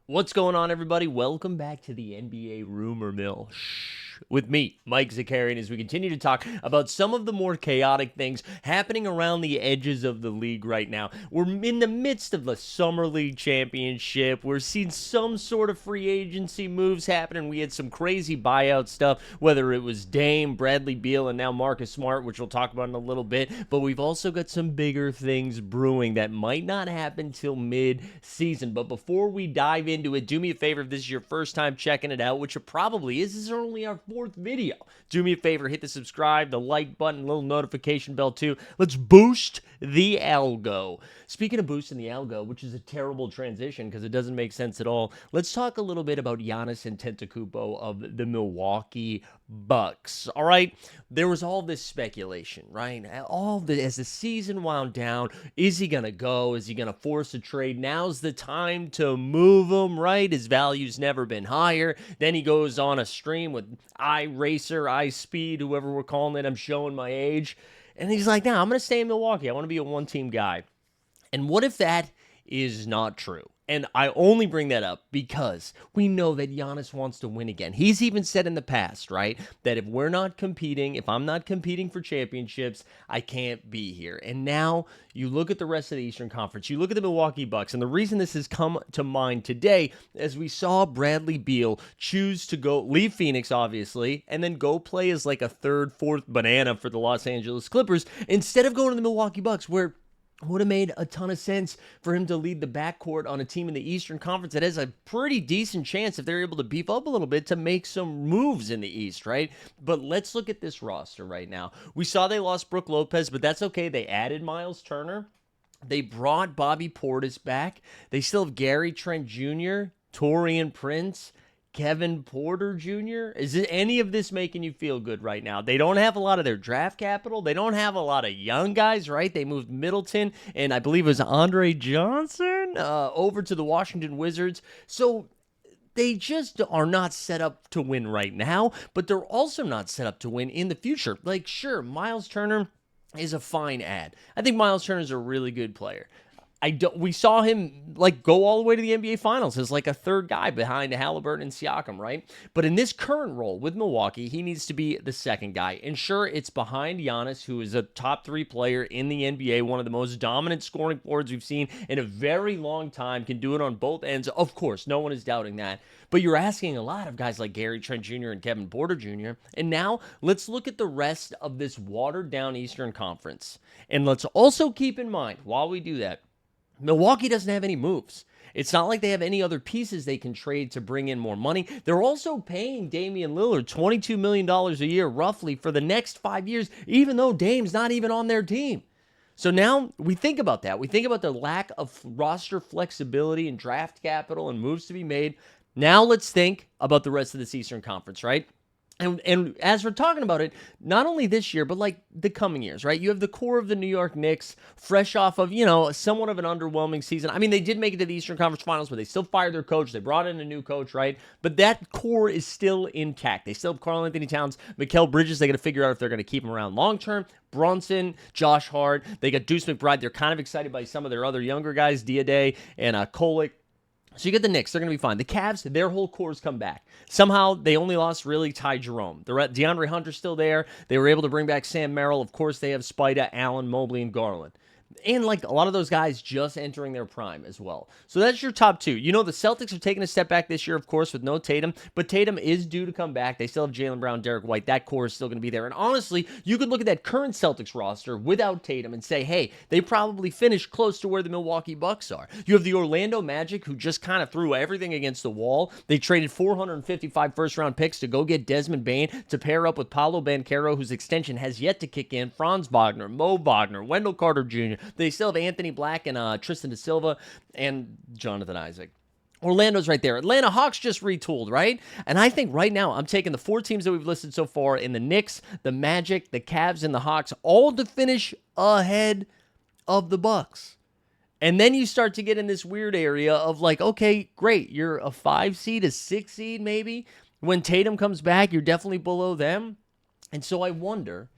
What's going on, everybody? Welcome back to the NBA Rumor Mill. With me, Mike Zakarian, as we continue to talk about some of the more chaotic things happening around the edges of the league right now. We're in the midst of the Summer League Championship. We're seeing some sort of free agency moves happening. We had some crazy buyout stuff, whether it was Dame, Bradley Beal, and now Marcus Smart, which we'll talk about in a little bit. But we've also got some bigger things brewing that might not happen till mid-season. But before we dive into it, do me a favor, if this is your first time checking it out, which it probably is. This is only our fourth video. Do me a favor, hit the subscribe, the like button, little notification bell too. Let's boost the algo. Speaking of boosting the algo, which is a terrible transition because it doesn't make sense at all, let's talk a little bit about Giannis Antetokounmpo of the Milwaukee Bucks. All right, there was all this speculation, right? As the season wound down, is he gonna go? Is he gonna force a trade? Now's the time to move him, right? His value's never been higher. Then he goes on a stream with iRacer, iSpeed, whoever we're calling it. I'm showing my age, and he's like, "Nah, I'm gonna stay in Milwaukee. I want to be a one-team guy." And what if that is not true? And I only bring that up because we know that Giannis wants to win again. He's even said in the past, right, that if I'm not competing for championships, I can't be here. And now you look at the rest of the Eastern Conference, you look at the Milwaukee Bucks, and the reason this has come to mind today, as we saw Bradley Beal choose to leave Phoenix, obviously, and then go play as like a third, fourth banana for the Los Angeles Clippers, instead of going to the Milwaukee Bucks, where would have made a ton of sense for him to lead the backcourt on a team in the Eastern Conference that has a pretty decent chance, if they're able to beef up a little bit, to make some moves in the East, right? But let's look at this roster right now. We saw they lost Brook Lopez, but that's okay. They added Miles Turner. They brought Bobby Portis back. They still have Gary Trent Jr., Taurean Prince, Kevin Porter Jr. Is any of this making you feel good right now? They don't have a lot of their draft capital. They don't have a lot of young guys, right? They moved Middleton and I believe it was Andre Johnson over to the Washington Wizards. So they just are not set up to win right now, but they're also not set up to win in the future. Like, sure, Miles Turner is a fine ad. I think Miles Turner is a really good player. We saw him go all the way to the NBA Finals as like a third guy behind Halliburton and Siakam, right? But in this current role with Milwaukee, he needs to be the second guy. And sure, it's behind Giannis, who is a top 3 player in the NBA, one of the most dominant scoring forwards we've seen in a very long time, can do it on both ends. Of course, no one is doubting that. But you're asking a lot of guys like Gary Trent Jr. and Kevin Porter Jr. And now let's look at the rest of this watered-down Eastern Conference. And let's also keep in mind, while we do that, Milwaukee doesn't have any moves. It's not like they have any other pieces they can trade to bring in more money. They're also paying Damian Lillard $22 million a year, roughly, for the next 5 years, even though Dame's not even on their team. So now we think about that. We think about the lack of roster flexibility and draft capital and moves to be made. Now let's think about the rest of this Eastern Conference, right? And as we're talking about it, not only this year, but like the coming years, right? You have the core of the New York Knicks, fresh off of, somewhat of an underwhelming season. I mean, they did make it to the Eastern Conference Finals, but they still fired their coach. They brought in a new coach, right? But that core is still intact. They still have Karl-Anthony Towns, Mikal Bridges. They got to figure out if they're going to keep him around long-term. Brunson, Josh Hart. They got Deuce McBride. They're kind of excited by some of their other younger guys, Diade and Kolek. So you get the Knicks. They're going to be fine. The Cavs, their whole core's come back. Somehow, they only lost really Ty Jerome. DeAndre Hunter's still there. They were able to bring back Sam Merrill. Of course, they have Spida, Allen, Mobley, and Garland. And like a lot of those guys just entering their prime as well. So that's your top 2. The Celtics are taking a step back this year, of course, with no Tatum. But Tatum is due to come back. They still have Jaylen Brown, Derek White. That core is still going to be there. And honestly, you could look at that current Celtics roster without Tatum and say, hey, they probably finished close to where the Milwaukee Bucks are. You have the Orlando Magic, who just kind of threw everything against the wall. They traded 455 first-round picks to go get Desmond Bane to pair up with Paolo Banchero, whose extension has yet to kick in, Franz Wagner, Mo Wagner, Wendell Carter Jr. They still have Anthony Black and Tristan Da Silva and Jonathan Isaac. Orlando's right there. Atlanta Hawks just retooled, right? And I think right now I'm taking the 4 teams that we've listed so far in the Knicks, the Magic, the Cavs, and the Hawks, all to finish ahead of the Bucks. And then you start to get in this weird area of like, okay, great. You're a 5 seed, a 6 seed maybe. When Tatum comes back, you're definitely below them. And so I wonder,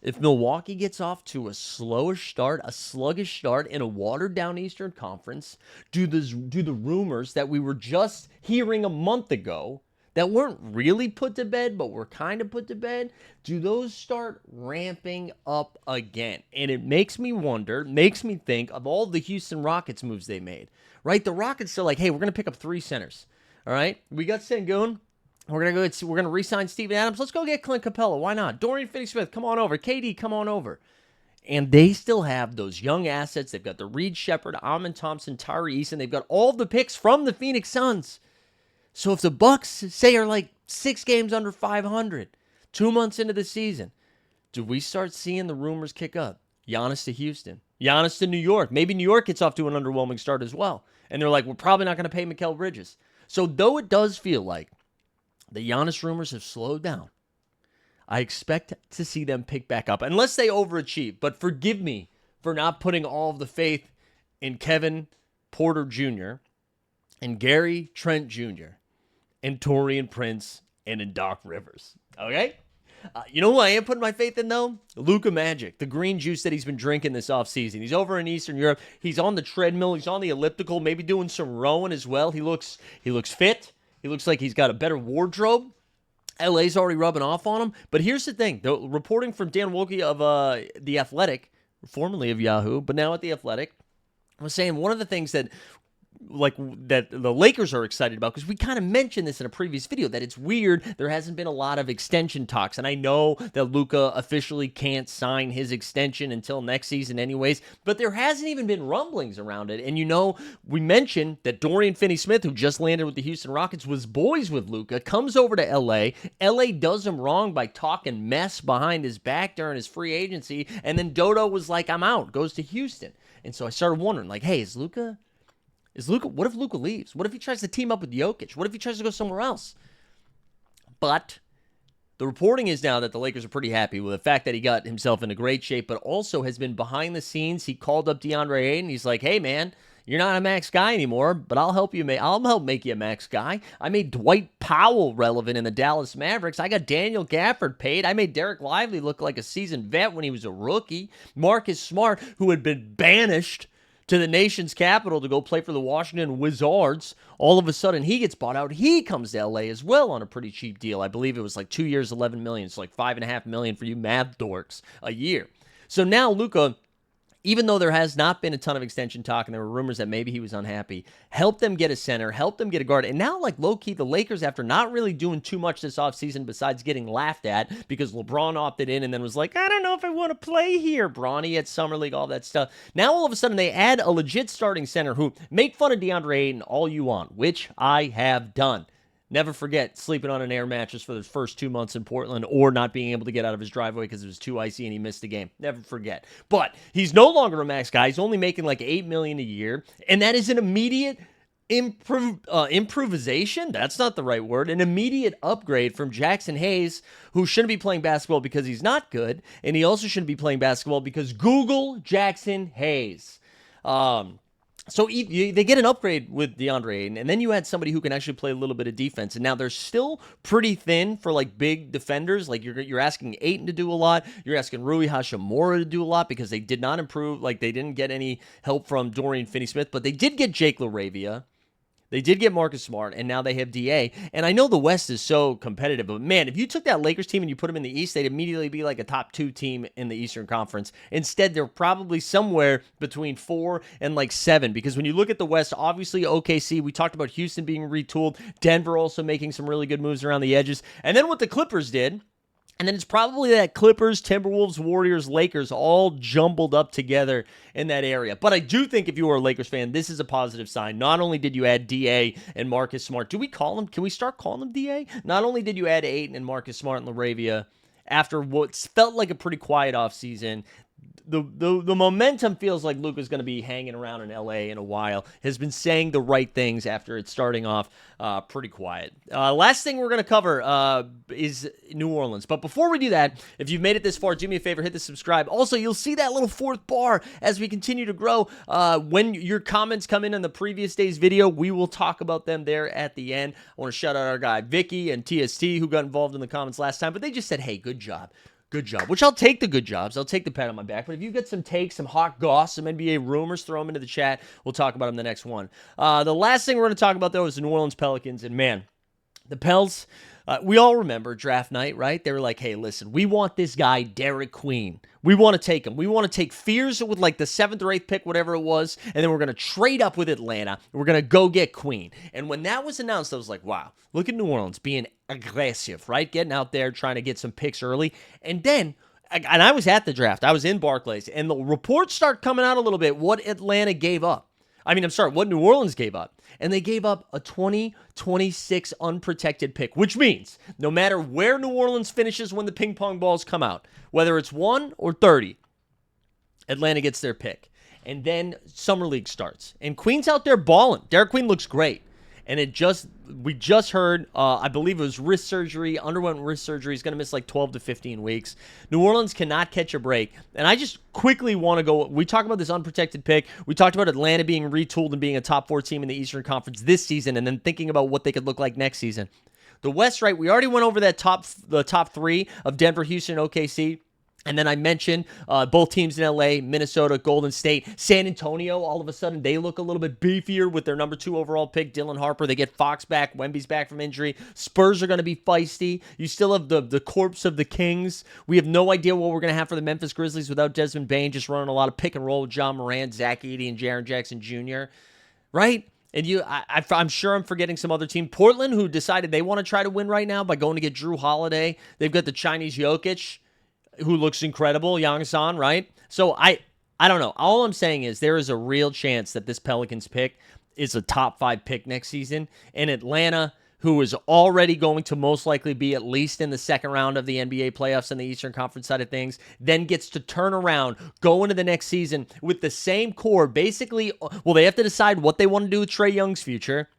If Milwaukee gets off to a sluggish start in a watered-down Eastern Conference, do the rumors that we were just hearing a month ago that weren't really put to bed, but were kind of put to bed, do those start ramping up again? And it makes me wonder, makes me think of all the Houston Rockets moves they made, right? The Rockets are like, hey, we're going to pick up 3 centers, all right? We got Sengun. We're gonna re-sign Steven Adams. Let's go get Clint Capella. Why not? Dorian Finney-Smith, come on over. KD, come on over. And they still have those young assets. They've got the Reed Shepherd, Amon Thompson, Tyree Eason. They've got all the picks from the Phoenix Suns. So if the Bucks, say, are like 6 games under 500, 2 months into the season, do we start seeing the rumors kick up? Giannis to Houston. Giannis to New York. Maybe New York gets off to an underwhelming start as well. And they're like, we're probably not going to pay Mikal Bridges. So though it does feel like the Giannis rumors have slowed down, I expect to see them pick back up, unless they overachieve. But forgive me for not putting all of the faith in Kevin Porter Jr. and Gary Trent Jr. and Taurean Prince and in Doc Rivers. Okay? You know who I am putting my faith in, though? Luka Magic, the green juice that he's been drinking this offseason. He's over in Eastern Europe. He's on the treadmill. He's on the elliptical, maybe doing some rowing as well. He looks fit. He looks like he's got a better wardrobe. LA's already rubbing off on him. But here's the thing. The reporting from Dan Wilkie of The Athletic, formerly of Yahoo, but now at The Athletic, was saying one of the things that the Lakers are excited about, because we kind of mentioned this in a previous video, that it's weird there hasn't been a lot of extension talks. And I know that Luka officially can't sign his extension until next season anyways, but there hasn't even been rumblings around it. And we mentioned that Dorian Finney-Smith, who just landed with the Houston Rockets, was boys with Luka, comes over to LA. LA does him wrong by talking mess behind his back during his free agency, and then Dodo was like, I'm out, goes to Houston. And so I started wondering, like, hey, what if Luka leaves? What if he tries to team up with Jokic? What if he tries to go somewhere else? But the reporting is now that the Lakers are pretty happy with the fact that he got himself into great shape, but also has been behind the scenes. He called up DeAndre Ayton. He's like, hey, man, you're not a max guy anymore, but I'll help make you a max guy. I made Dwight Powell relevant in the Dallas Mavericks. I got Daniel Gafford paid. I made Derek Lively look like a seasoned vet when he was a rookie. Marcus Smart, who had been banished to the nation's capital to go play for the Washington Wizards, all of a sudden he gets bought out. He comes to LA as well on a pretty cheap deal. I believe it was like 2 years, $11 million. It's like $5.5 million for you math dorks a year. So now Luka, even though there has not been a ton of extension talk and there were rumors that maybe he was unhappy, helped them get a center, helped them get a guard. And now, like, low-key, the Lakers, after not really doing too much this offseason besides getting laughed at because LeBron opted in and then was like, I don't know if I want to play here, Bronny, at Summer League, all that stuff. Now, all of a sudden, they add a legit starting center who, make fun of DeAndre Ayton all you want, which I have done. Never forget sleeping on an air mattress for the first 2 months in Portland, or not being able to get out of his driveway because it was too icy and he missed the game. Never forget. But he's no longer a max guy. He's only making like $8 million a year, and that is an immediate improvisation. That's not the right word. An immediate upgrade from Jackson Hayes, who shouldn't be playing basketball because he's not good, and he also shouldn't be playing basketball because Google Jackson Hayes. So they get an upgrade with DeAndre Ayton, and then you add somebody who can actually play a little bit of defense. And now they're still pretty thin for like big defenders. Like you're asking Ayton to do a lot. You're asking Rui Hachimura to do a lot because they did not improve. Like they didn't get any help from Dorian Finney-Smith, but they did get Jake LaRavia. They did get Marcus Smart, and now they have DA. And I know the West is so competitive, but man, if you took that Lakers team and you put them in the East, they'd immediately be like a top 2 team in the Eastern Conference. Instead, they're probably somewhere between 4 and like 7, because when you look at the West, obviously OKC, we talked about Houston being retooled, Denver also making some really good moves around the edges, and then what the Clippers did. And then it's probably that Clippers, Timberwolves, Warriors, Lakers all jumbled up together in that area. But I do think if you are a Lakers fan, this is a positive sign. Not only did you add DA and Marcus Smart. Can we start calling them DA? Not only did you add Ayton and Marcus Smart and LaRavia after what felt like a pretty quiet offseason, the momentum feels like Luka's going to be hanging around in LA in a while. Has been saying the right things after it's starting off pretty quiet. Last thing we're going to cover is New Orleans. But before we do that, if you've made it this far, do me a favor, hit the subscribe. Also, you'll see that little 4th bar as we continue to grow. When your comments come in the previous day's video, we will talk about them there at the end. I want to shout out our guy Vicky and TST who got involved in the comments last time, but they just said, hey, good job. Good job. Which I'll take the good jobs. I'll take the pat on my back. But if you've got some takes, some hot goss, some NBA rumors, throw them into the chat. We'll talk about them in the next one. The last thing we're going to talk about, though, is the New Orleans Pelicans. And, man, the Pels, we all remember draft night, right? They were like, hey, listen, we want this guy, Derek Queen. We want to take him. We want to take Fears with like the 7th or 8th pick, whatever it was, and then we're going to trade up with Atlanta. We're going to go get Queen. And when that was announced, I was like, wow, look at New Orleans being aggressive, right? Getting out there, trying to get some picks early. And then, and I was at the draft. I was in Barclays, and the reports start coming out a little bit what Atlanta gave up. What New Orleans gave up. And they gave up a 2026 unprotected pick, which means no matter where New Orleans finishes when the ping pong balls come out, whether it's 1 or 30, Atlanta gets their pick. And then Summer League starts. And Queen's out there balling. Derek Queen looks great. And we just heard, I believe it was wrist surgery, underwent wrist surgery. He's going to miss like 12 to 15 weeks. New Orleans cannot catch a break. And I just quickly want to go, we talked about this unprotected pick. We talked about Atlanta being retooled and being a top 4 team in the Eastern Conference this season, and then thinking about what they could look like next season. The West, right, we already went over the top 3 of Denver, Houston, and OKC. And then I mentioned both teams in LA, Minnesota, Golden State, San Antonio. All of a sudden, they look a little bit beefier with their number 2 overall pick, Dylan Harper. They get Fox back. Wemby's back from injury. Spurs are going to be feisty. You still have the corpse of the Kings. We have no idea what we're going to have for the Memphis Grizzlies without Desmond Bane just running a lot of pick and roll with John Morant, Zach Edey, and Jaren Jackson Jr., right? And I'm sure I'm forgetting some other team. Portland, who decided they want to try to win right now by going to get Drew Holiday. They've got the Chinese Jokic, who looks incredible, Yang-san, right? So I don't know. All I'm saying is there is a real chance that this Pelicans pick is a top 5 pick next season. And Atlanta, who is already going to most likely be at least in the second round of the NBA playoffs in the Eastern Conference side of things, then gets to turn around, go into the next season with the same core. Basically, well, they have to decide what they want to do with Trae Young's future.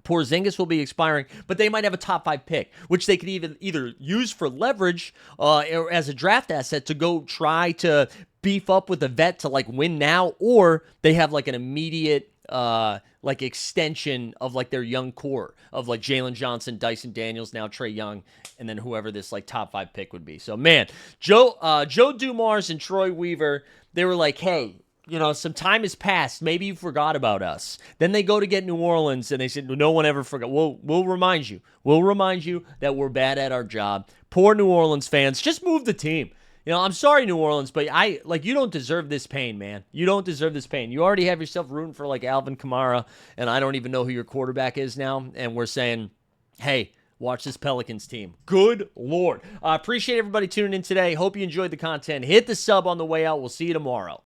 Porzingis will be expiring, but they might have a top 5 pick, which they could either use for leverage or as a draft asset to go try to beef up with a vet to like win now, or they have like an immediate like extension of like their young core of like Jalen Johnson, Dyson Daniels, now Trae Young, and then whoever this like top 5 pick would be. So man, Joe Dumars and Troy Weaver, they were like, hey, you know, some time has passed. Maybe you forgot about us. Then they go to get New Orleans, and they said, no one ever forgot. We'll remind you. We'll remind you that we're bad at our job. Poor New Orleans fans. Just move the team. You know, I'm sorry, New Orleans, but you don't deserve this pain, man. You don't deserve this pain. You already have yourself rooting for, like, Alvin Kamara, and I don't even know who your quarterback is now, and we're saying, hey, watch this Pelicans team. Good Lord. Appreciate everybody tuning in today. Hope you enjoyed the content. Hit the sub on the way out. We'll see you tomorrow.